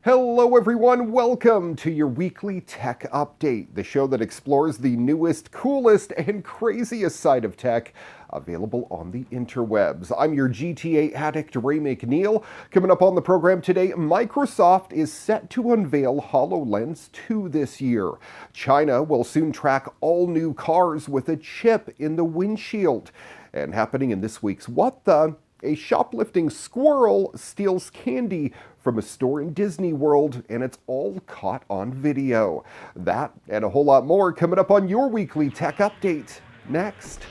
Hello everyone, welcome to your weekly tech update, the show that explores the newest, coolest, and craziest side of tech available on the interwebs. I'm your GTA addict, Ray McNeil. Coming up on the program today, Microsoft is set to unveil HoloLens 2 this year. China will soon track all new cars with a chip in the windshield. And happening in this week's What The? A shoplifting squirrel steals candy from a store in Disney World, and it's all caught on video. That and a whole lot more coming up on your weekly tech update next.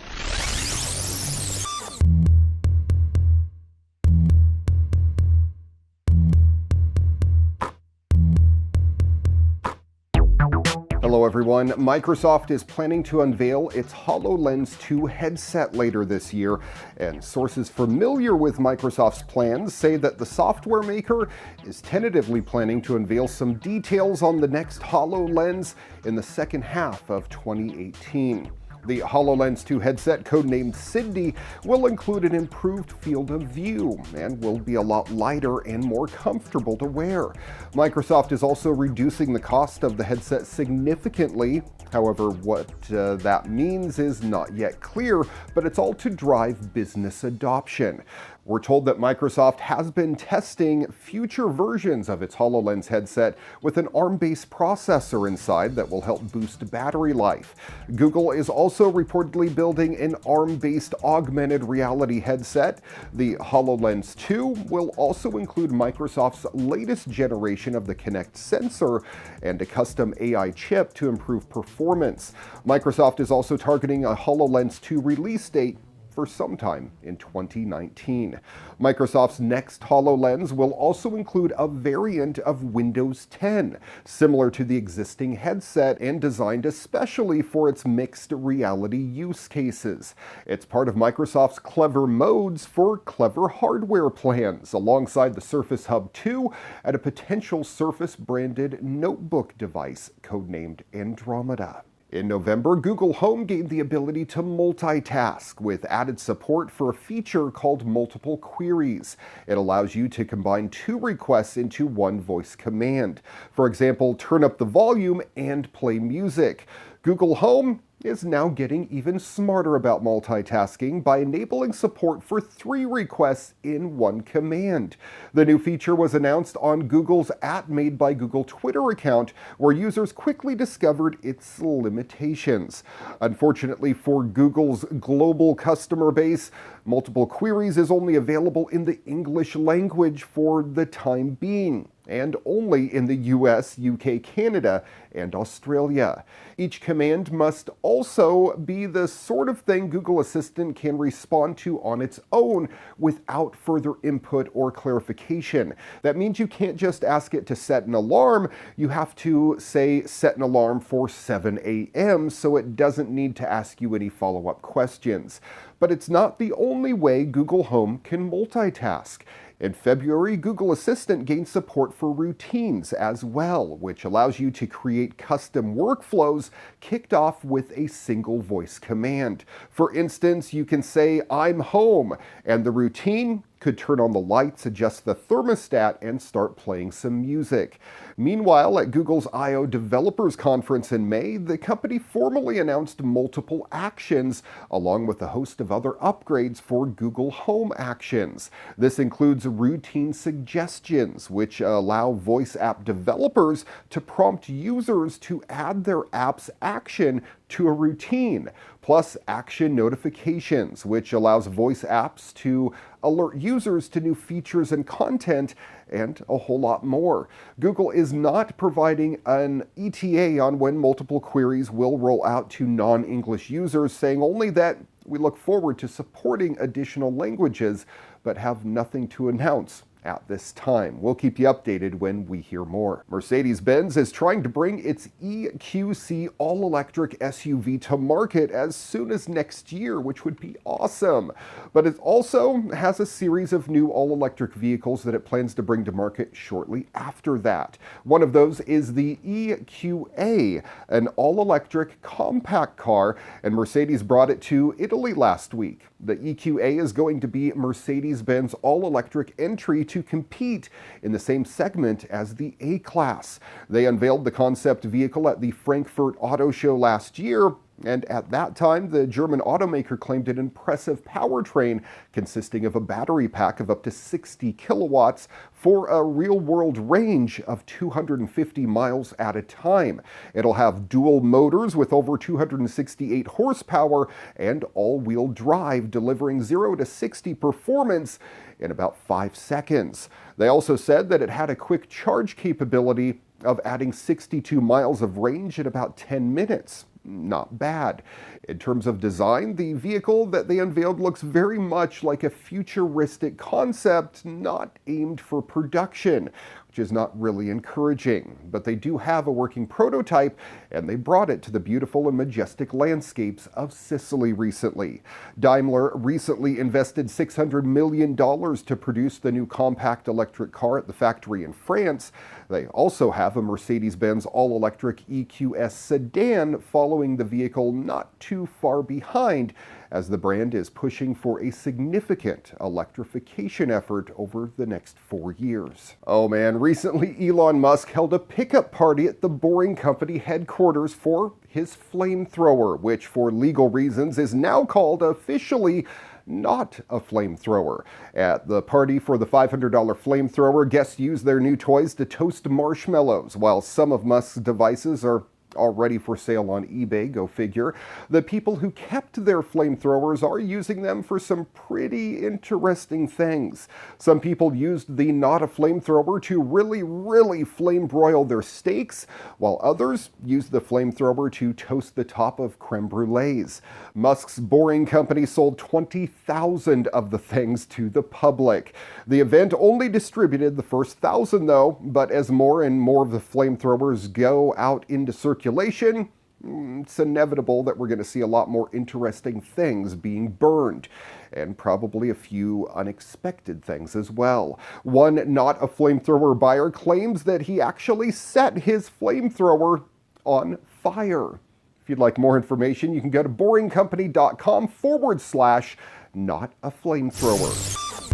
Hello everyone. Microsoft is planning to unveil its HoloLens 2 headset later this year, and sources familiar with Microsoft's plans say that the software maker is tentatively planning to unveil some details on the next HoloLens in the second half of 2018. The HoloLens 2 headset, codenamed Sydney, will include an improved field of view and will be a lot lighter and more comfortable to wear. Microsoft is also reducing the cost of the headset significantly. However, what that means is not yet clear, but it's all to drive business adoption. We're told that Microsoft has been testing future versions of its HoloLens headset with an ARM-based processor inside that will help boost battery life. Google is also reportedly building an ARM-based augmented reality headset. The HoloLens 2 will also include Microsoft's latest generation of the Kinect sensor and a custom AI chip to improve performance. Microsoft is also targeting a HoloLens 2 release date for sometime in 2019. Microsoft's next HoloLens will also include a variant of Windows 10, similar to the existing headset and designed especially for its mixed reality use cases. It's part of Microsoft's Clever Modes for clever hardware plans, alongside the Surface Hub 2 and a potential Surface-branded notebook device codenamed Andromeda. In November, Google Home gained the ability to multitask with added support for a feature called multiple queries. It allows you to combine two requests into one voice command. For example, turn up the volume and play music. Google Home is now getting even smarter about multitasking by enabling support for 3 requests in one command. The new feature was announced on Google's @Made by Google Twitter account, where users quickly discovered its limitations. Unfortunately for Google's global customer base, multiple queries is only available in the English language for the time being, and only in the US, UK, Canada, and Australia. Each command must also be the sort of thing Google Assistant can respond to on its own without further input or clarification. That means you can't just ask it to set an alarm, you have to say set an alarm for 7 a.m. so it doesn't need to ask you any follow-up questions. But it's not the only way Google Home can multitask. In February, Google Assistant gained support for routines as well, which allows you to create custom workflows kicked off with a single voice command. For instance, you can say, "I'm home," and the routine could turn on the lights, adjust the thermostat, and start playing some music. Meanwhile, at Google's I/O Developers Conference in May, the company formally announced multiple actions, along with a host of other upgrades for Google Home Actions. This includes routine suggestions, which allow voice app developers to prompt users to add their app's action to a routine, plus action notifications, which allows voice apps to alert users to new features and content, and a whole lot more. Google is not providing an ETA on when multiple queries will roll out to non-English users, saying only that we look forward to supporting additional languages, but have nothing to announce at this time. We'll keep you updated when we hear more. Mercedes-Benz is trying to bring its EQC all-electric SUV to market as soon as next year, which would be awesome. But it also has a series of new all-electric vehicles that it plans to bring to market shortly after that. One of those is the EQA, an all-electric compact car, and Mercedes brought it to Italy last week. The EQA is going to be Mercedes-Benz all-electric entry to compete in the same segment as the A-Class. They unveiled the concept vehicle at the Frankfurt Auto Show last year, and at that time, the German automaker claimed an impressive powertrain consisting of a battery pack of up to 60 kilowatts for a real-world range of 250 miles at a time. It'll have dual motors with over 268 horsepower and all-wheel drive, delivering 0 to 60 performance in about 5 seconds. They also said that it had a quick charge capability of adding 62 miles of range in about 10 minutes. Not bad. In terms of design, the vehicle that they unveiled looks very much like a futuristic concept not aimed for production, which is not really encouraging. But they do have a working prototype, and they brought it to the beautiful and majestic landscapes of Sicily recently. Daimler recently invested $600 million to produce the new compact electric car at the factory in France. They also have a Mercedes-Benz all-electric EQS sedan following the vehicle not too far behind, as the brand is pushing for a significant electrification effort over the next 4 years. Oh man, recently Elon Musk held a pickup party at the Boring Company headquarters for his flamethrower, which for legal reasons is now called officially not a flamethrower. At the party for the $500 flamethrower, guests used their new toys to toast marshmallows, while some of Musk's devices are already for sale on eBay, go figure. The people who kept their flamethrowers are using them for some pretty interesting things. Some people used the not a flamethrower to really flame broil their steaks, while others used the flamethrower to toast the top of creme brulees. Musk's Boring Company sold 20,000 of the things to the public. The event only distributed the first 1,000 though, but as more and more of the flamethrowers go out into circulation, it's inevitable that we're going to see a lot more interesting things being burned, and probably a few unexpected things as well. One not a flamethrower buyer claims that he actually set his flamethrower on fire. If you'd like more information, you can go to boringcompany.com/not a flamethrower.